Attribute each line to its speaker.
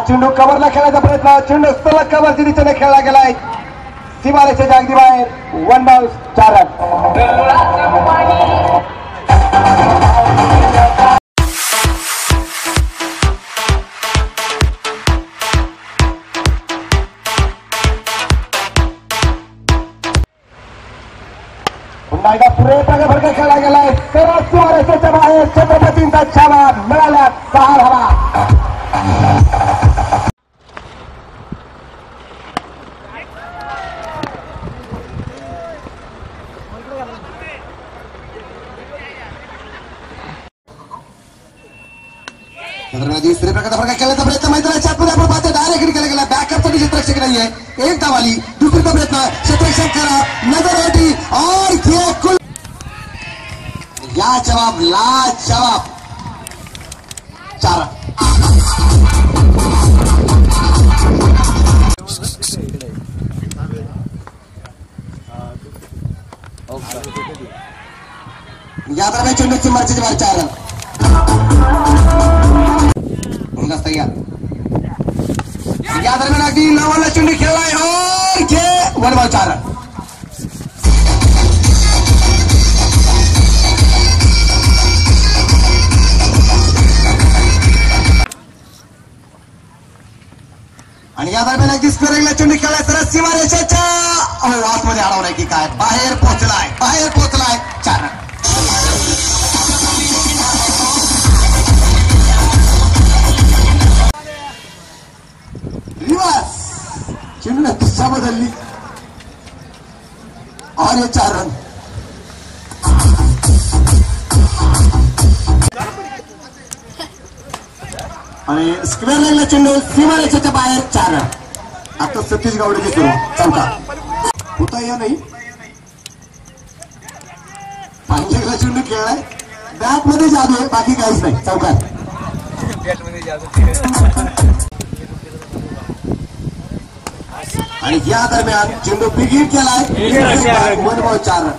Speaker 1: चेंडू कव्हरला खेळायचा प्रयत्न, चेंडू सलग कव्हरच्या दिशेने खेळला गेलाय, सीमारेषेच्या अगदी बाहेर, 1 बॉल 4 रन. पुन्हा एकदा पुरेसा फरक खेळला गेलाय, सरळ सीमारेषेच्या बाहेर, छत्रपतींचा छावा मिळाल्या 6 धावा. दुसरे प्रकारचा फरक खेळण्याचा प्रयत्न मैदानाच्या आतमध्ये आपण पाहतो, डायरेक्ट केला गेला, बॅकअपसाठी क्षेत्ररक्षक नाहीये, एक धाव आली, दुसरीचा प्रयत्न क्षेत्ररक्षक करा, नजर होती और ये कुल या जवाब ला जवाब 4 रन. या दरम्यान चेंडूची मार्चेची बार 4 रन. या दरम्यान अगदी नवाला चेंडू खेळलाय और ये 1 बॉल 4 रन. आणि या दरम्यान अगदी स्क्वेअरला चेंडू खेळलाय, सरळ सीमारेषेच्या आतमध्ये अडवलाय की काय, बाहेर पोहोचलाय 4 रन. चेंडू दिशा बदलली और ये 4 रन. आणि स्क्वेअर लाईनला चेंडू सीमारेषेच्या बाहेर 4 रन. आता सतीश गावडेची सुरू चौका होता या नाही, पांढऱ्याला चेंडू खेळलाय, बॅट मध्ये जादू आहे, बाकी काहीच नाही, चौकात. आणि या दरम्यान चेंडू बिग हिट केलाय, 1 बॉल 4 रन.